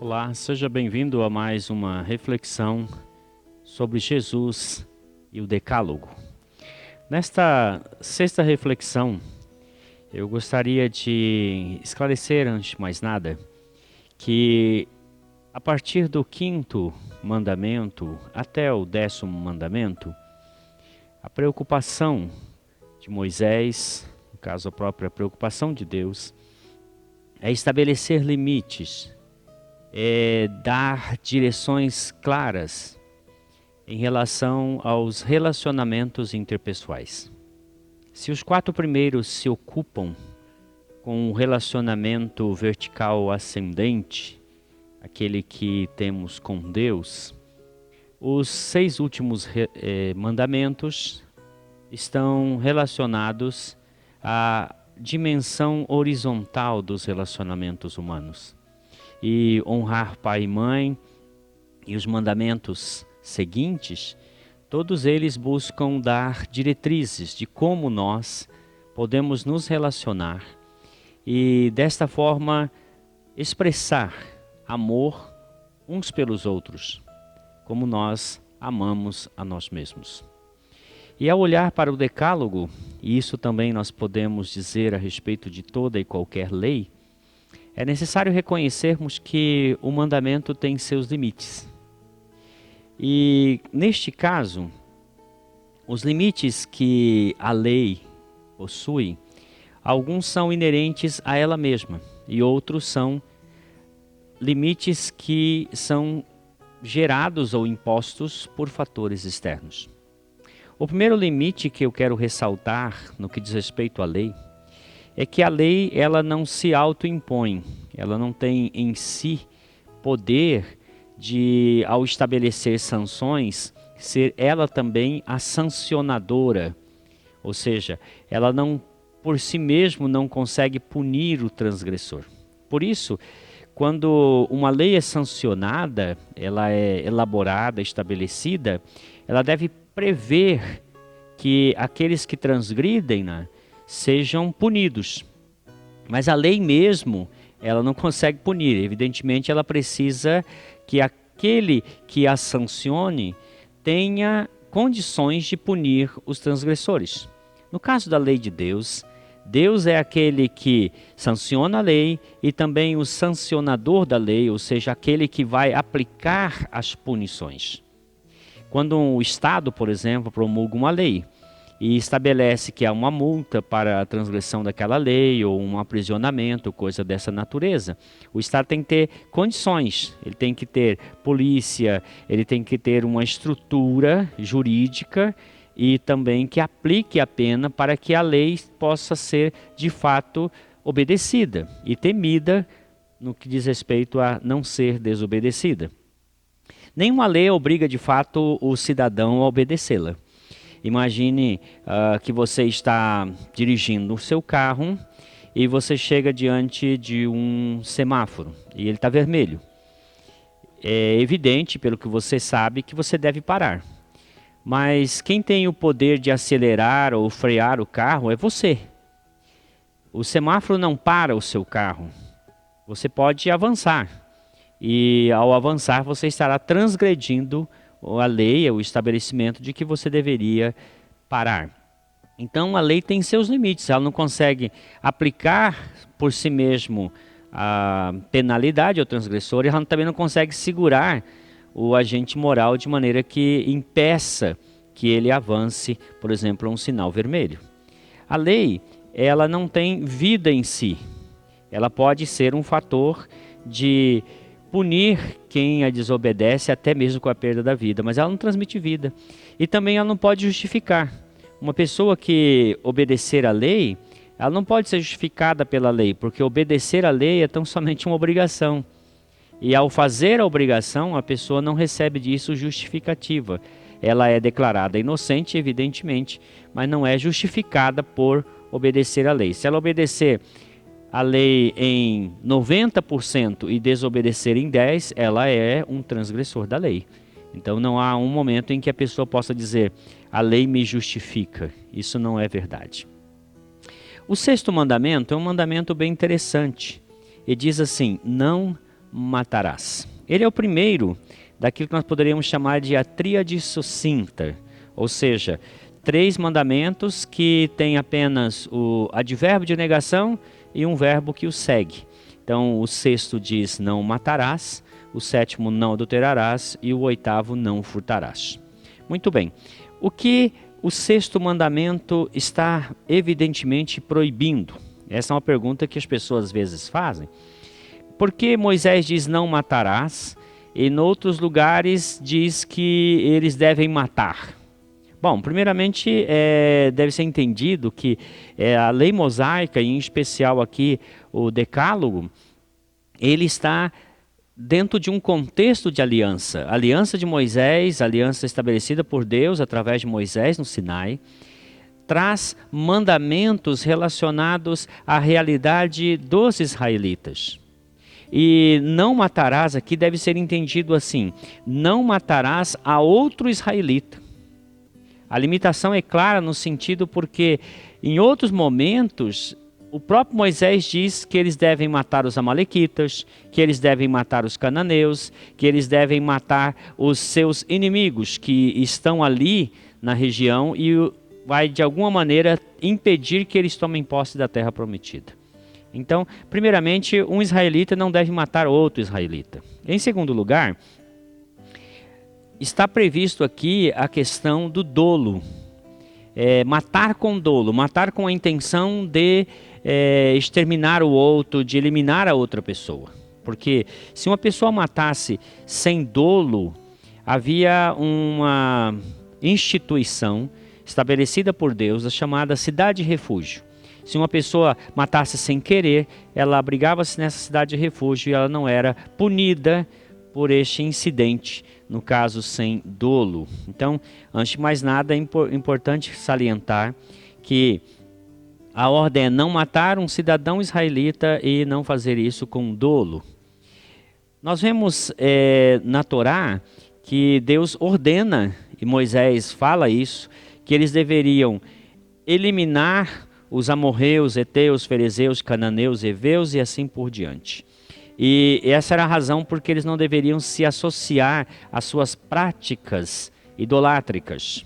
Olá, seja bem-vindo a mais uma reflexão sobre Jesus e o Decálogo. Nesta sexta reflexão, eu gostaria de esclarecer, antes de mais nada, que a partir do quinto mandamento até o 10º mandamento, a preocupação de Moisés, no caso a própria preocupação de Deus, é estabelecer limites, é dar direções claras em relação aos relacionamentos interpessoais. Se os 4 primeiros se ocupam com o relacionamento vertical ascendente, aquele que temos com Deus, os 6 últimos mandamentos estão relacionados à dimensão horizontal dos relacionamentos humanos. E honrar pai e mãe e os mandamentos seguintes, todos eles buscam dar diretrizes de como nós podemos nos relacionar e desta forma expressar amor uns pelos outros, como nós amamos a nós mesmos. E ao olhar para o Decálogo, e isso também nós podemos dizer a respeito de toda e qualquer lei, é necessário reconhecermos que o mandamento tem seus limites. E, neste caso, os limites que a lei possui, alguns são inerentes a ela mesma e outros são limites que são gerados ou impostos por fatores externos. O primeiro limite que eu quero ressaltar no que diz respeito à lei é que a lei ela não se autoimpõe, ela não tem em si poder de, ao estabelecer sanções, ser ela também a sancionadora, ou seja, ela não por si mesmo não consegue punir o transgressor. Por isso, quando uma lei é sancionada, ela é elaborada, estabelecida, ela deve prever que aqueles que transgridem, sejam punidos. Mas a lei mesmo, ela não consegue punir. Evidentemente, ela precisa que aquele que a sancione tenha condições de punir os transgressores. No caso da lei de Deus, Deus é aquele que sanciona a lei e também o sancionador da lei, ou seja, aquele que vai aplicar as punições. Quando o Estado, por exemplo, promulga uma lei e estabelece que há uma multa para a transgressão daquela lei ou um aprisionamento, coisa dessa natureza, o Estado tem que ter condições, ele tem que ter polícia, ele tem que ter uma estrutura jurídica e também que aplique a pena para que a lei possa ser de fato obedecida e temida no que diz respeito a não ser desobedecida. Nenhuma lei obriga de fato o cidadão a obedecê-la. Imagine que você está dirigindo o seu carro e você chega diante de um semáforo e ele está vermelho. É evidente, pelo que você sabe, que você deve parar. Mas quem tem o poder de acelerar ou frear o carro é você. O semáforo não para o seu carro. Você pode avançar. E ao avançar você estará transgredindo a lei, o estabelecimento de que você deveria parar. Então a lei tem seus limites, ela não consegue aplicar por si mesmo a penalidade ao transgressor e ela também não consegue segurar o agente moral de maneira que impeça que ele avance, por exemplo, a um sinal vermelho. A lei, ela não tem vida em si, ela pode ser um fator de punir quem a desobedece até mesmo com a perda da vida, mas ela não transmite vida. E também ela não pode justificar. Uma pessoa que obedecer a lei, ela não pode ser justificada pela lei, porque obedecer a lei é tão somente uma obrigação. E ao fazer a obrigação, a pessoa não recebe disso justificativa. Ela é declarada inocente, evidentemente, mas não é justificada por obedecer a lei. Se ela obedecer a lei em 90% e desobedecer em 10%, ela é um transgressor da lei. Então não há um momento em que a pessoa possa dizer, a lei me justifica. Isso não é verdade. O 6º mandamento é um mandamento bem interessante. E diz assim, não matarás. Ele é o primeiro daquilo que nós poderíamos chamar de a tríade sucinta, ou seja, 3 mandamentos que têm apenas o advérbio de negação e um verbo que o segue. Então, o 6º diz não matarás, o 7º não adulterarás e o 8º não furtarás. Muito bem. O que o 6º mandamento está evidentemente proibindo? Essa é uma pergunta que as pessoas às vezes fazem. Por que Moisés diz não matarás e em outros lugares diz que eles devem matar? Bom, primeiramente deve ser entendido que a lei mosaica, e em especial aqui o Decálogo, ele está dentro de um contexto de aliança. A aliança de Moisés, a aliança estabelecida por Deus através de Moisés no Sinai, traz mandamentos relacionados à realidade dos israelitas. E não matarás aqui deve ser entendido assim: não matarás a outro israelita. A limitação é clara no sentido porque em outros momentos o próprio Moisés diz que eles devem matar os amalequitas, que eles devem matar os cananeus, que eles devem matar os seus inimigos que estão ali na região e vai de alguma maneira impedir que eles tomem posse da terra prometida. Então, primeiramente, um israelita não deve matar outro israelita. Em segundo lugar, está previsto aqui a questão do dolo. Matar com dolo, matar com a intenção de exterminar o outro, de eliminar a outra pessoa. Porque se uma pessoa matasse sem dolo, havia uma instituição estabelecida por Deus, a chamada cidade-refúgio. Se uma pessoa matasse sem querer, ela abrigava-se nessa cidade de refúgio e ela não era punida por este incidente, no caso sem dolo. Então, antes de mais nada, é importante salientar que a ordem é não matar um cidadão israelita e não fazer isso com dolo. Nós vemos na Torá que Deus ordena, e Moisés fala isso, que eles deveriam eliminar os amorreus, heteus, ferezeus, cananeus, heveus e assim por diante. E essa era a razão porque eles não deveriam se associar às suas práticas idolátricas.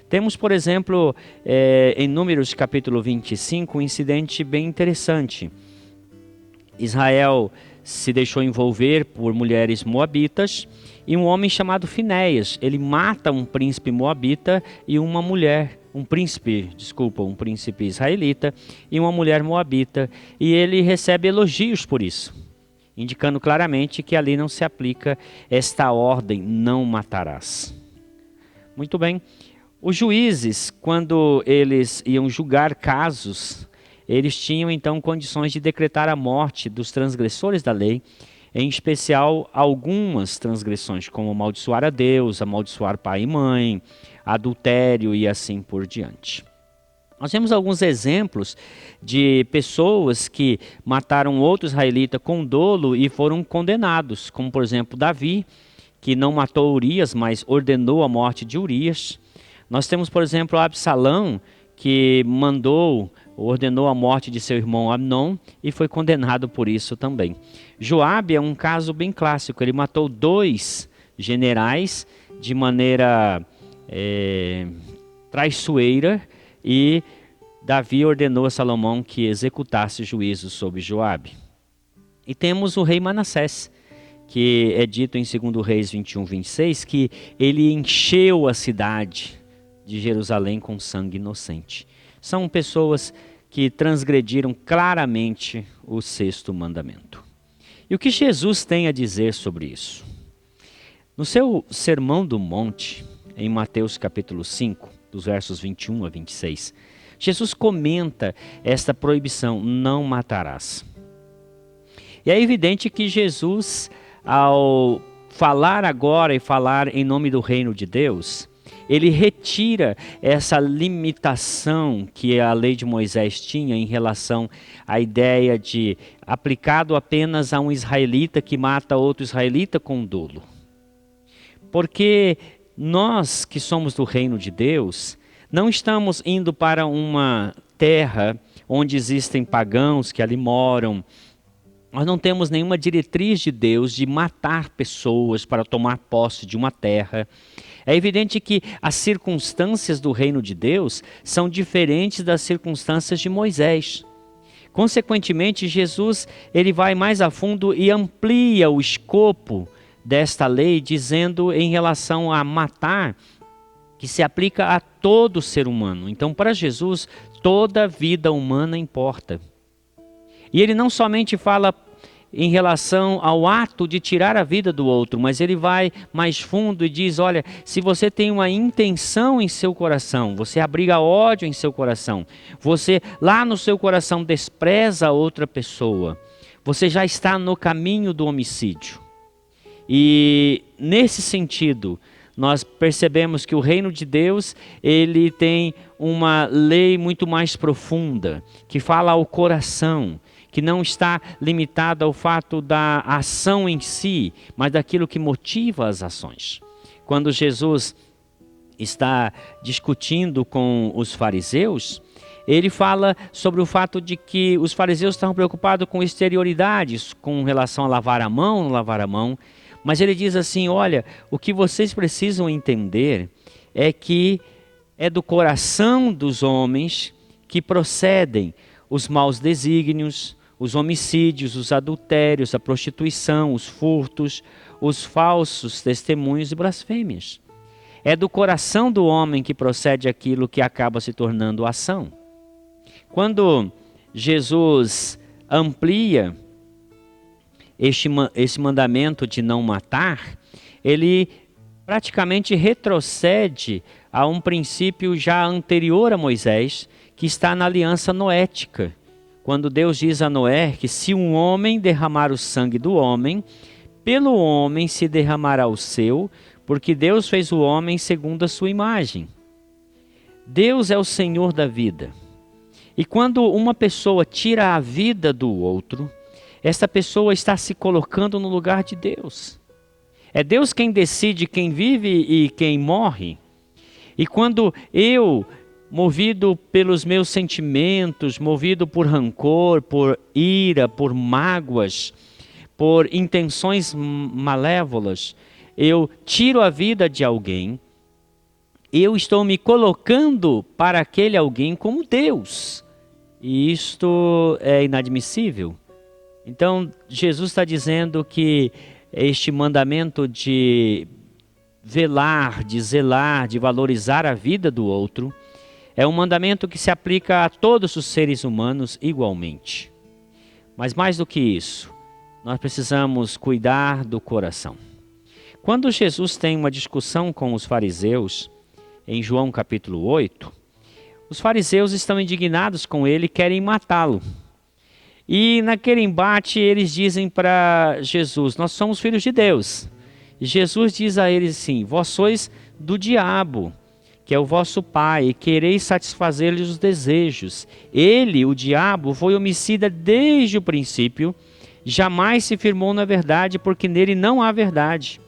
Temos, por exemplo, em Números capítulo 25, um incidente bem interessante. Israel se deixou envolver por mulheres moabitas e um homem chamado Finéias, ele mata um príncipe moabita e uma mulher, um príncipe israelita e uma mulher moabita, e ele recebe elogios por isso, indicando claramente que ali não se aplica esta ordem, não matarás. Muito bem. Os juízes, quando eles iam julgar casos, eles tinham então condições de decretar a morte dos transgressores da lei, em especial algumas transgressões, como amaldiçoar a Deus, amaldiçoar pai e mãe, adultério e assim por diante. Nós temos alguns exemplos de pessoas que mataram outro israelita com dolo e foram condenados, como por exemplo Davi, que não matou Urias, mas ordenou a morte de Urias. Nós temos, por exemplo, Absalão, que ordenou a morte de seu irmão Amnon e foi condenado por isso também. Joabe é um caso bem clássico, ele matou 2 generais de maneira traiçoeira e Davi ordenou a Salomão que executasse juízo sobre Joabe. E temos o rei Manassés, que é dito em 2 Reis 21, 26, que ele encheu a cidade de Jerusalém com sangue inocente. São pessoas que transgrediram claramente o 6º mandamento. E o que Jesus tem a dizer sobre isso? No seu Sermão do Monte, em Mateus capítulo 5, dos versos 21 a 26, Jesus comenta esta proibição, não matarás. E é evidente que Jesus, ao falar agora e falar em nome do reino de Deus, ele retira essa limitação que a lei de Moisés tinha em relação à ideia de aplicado apenas a um israelita que mata outro israelita com dolo. Porque nós que somos do reino de Deus, não estamos indo para uma terra onde existem pagãos que ali moram Nós não temos nenhuma diretriz de Deus de matar pessoas para tomar posse de uma terra. É evidente que as circunstâncias do reino de Deus são diferentes das circunstâncias de Moisés. Consequentemente, Jesus ele vai mais a fundo e amplia o escopo desta lei, dizendo em relação a matar, que se aplica a todo ser humano. Então, para Jesus, toda vida humana importa. E ele não somente fala em relação ao ato de tirar a vida do outro, mas ele vai mais fundo e diz, olha, se você tem uma intenção em seu coração, você abriga ódio em seu coração, você lá no seu coração despreza outra pessoa, você já está no caminho do homicídio. E nesse sentido, nós percebemos que o reino de Deus, ele tem uma lei muito mais profunda, que fala ao coração, que não está limitada ao fato da ação em si, mas daquilo que motiva as ações. Quando Jesus está discutindo com os fariseus, ele fala sobre o fato de que os fariseus estavam preocupados com exterioridades, com relação a lavar a mão, não lavar a mão, mas ele diz assim, olha, o que vocês precisam entender é que é do coração dos homens que procedem os maus desígnios, os homicídios, os adultérios, a prostituição, os furtos, os falsos testemunhos e blasfêmias. É do coração do homem que procede aquilo que acaba se tornando ação. Quando Jesus amplia esse mandamento de não matar, ele praticamente retrocede a um princípio já anterior a Moisés, que está na aliança noética. Quando Deus diz a Noé que se um homem derramar o sangue do homem, pelo homem se derramará o seu, porque Deus fez o homem segundo a sua imagem. Deus é o Senhor da vida. E quando uma pessoa tira a vida do outro, essa pessoa está se colocando no lugar de Deus. É Deus quem decide quem vive e quem morre. E quando eu, movido pelos meus sentimentos, movido por rancor, por ira, por mágoas, por intenções malévolas, eu tiro a vida de alguém, eu estou me colocando para aquele alguém como Deus. E isto é inadmissível. Então, Jesus está dizendo que este mandamento de velar, de zelar, de valorizar a vida do outro, é um mandamento que se aplica a todos os seres humanos igualmente. Mas mais do que isso, nós precisamos cuidar do coração. Quando Jesus tem uma discussão com os fariseus, em João capítulo 8, os fariseus estão indignados com ele e querem matá-lo. E naquele embate eles dizem para Jesus, nós somos filhos de Deus. E Jesus diz a eles assim, vós sois do diabo, que é o vosso pai, e quereis satisfazer-lhes os desejos. Ele, o diabo, foi homicida desde o princípio, jamais se firmou na verdade, porque nele não há verdade.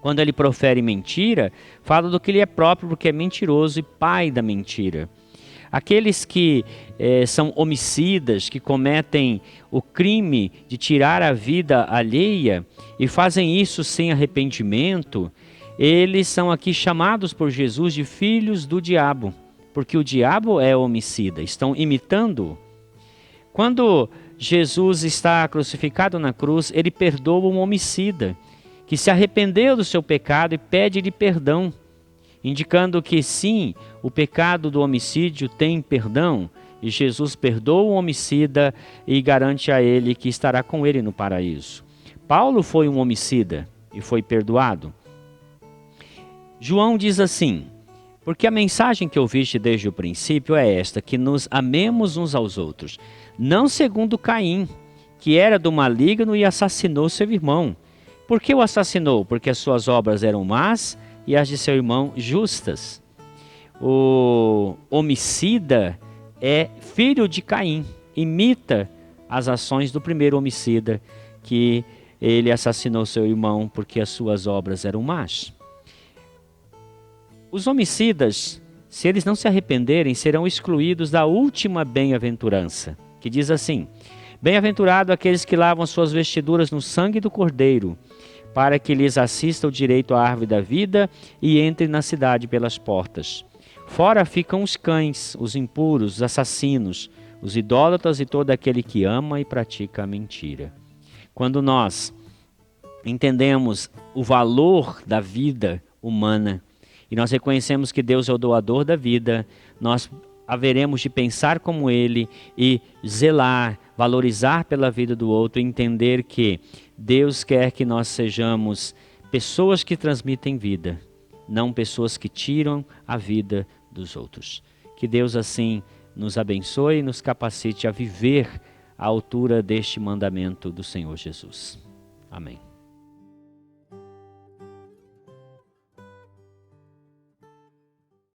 Quando ele profere mentira, fala do que ele é próprio, porque é mentiroso e pai da mentira. Aqueles que são homicidas, que cometem o crime de tirar a vida alheia e fazem isso sem arrependimento, eles são aqui chamados por Jesus de filhos do diabo, porque o diabo é homicida, estão imitando-o. Quando Jesus está crucificado na cruz, ele perdoa um homicida, que se arrependeu do seu pecado e pede-lhe perdão, indicando que sim, o pecado do homicídio tem perdão, e Jesus perdoa o homicida e garante a ele que estará com ele no paraíso. Paulo foi um homicida e foi perdoado. João diz assim, porque a mensagem que ouviste desde o princípio é esta, que nos amemos uns aos outros, não segundo Caim, que era do maligno e assassinou seu irmão. Por que o assassinou? Porque as suas obras eram más e as de seu irmão justas. O homicida é filho de Caim, imita as ações do primeiro homicida, que ele assassinou seu irmão porque as suas obras eram más. Os homicidas, se eles não se arrependerem, serão excluídos da última bem-aventurança, que diz assim, Bem-aventurado aqueles que lavam suas vestiduras no sangue do Cordeiro, para que lhes assista o direito à árvore da vida e entre na cidade pelas portas. Fora ficam os cães, os impuros, os assassinos, os idólatras e todo aquele que ama e pratica a mentira. Quando nós entendemos o valor da vida humana e nós reconhecemos que Deus é o doador da vida, nós haveremos de pensar como Ele e zelar, valorizar pela vida do outro e entender que Deus quer que nós sejamos pessoas que transmitem vida, não pessoas que tiram a vida dos outros. Que Deus assim nos abençoe e nos capacite a viver à altura deste mandamento do Senhor Jesus. Amém.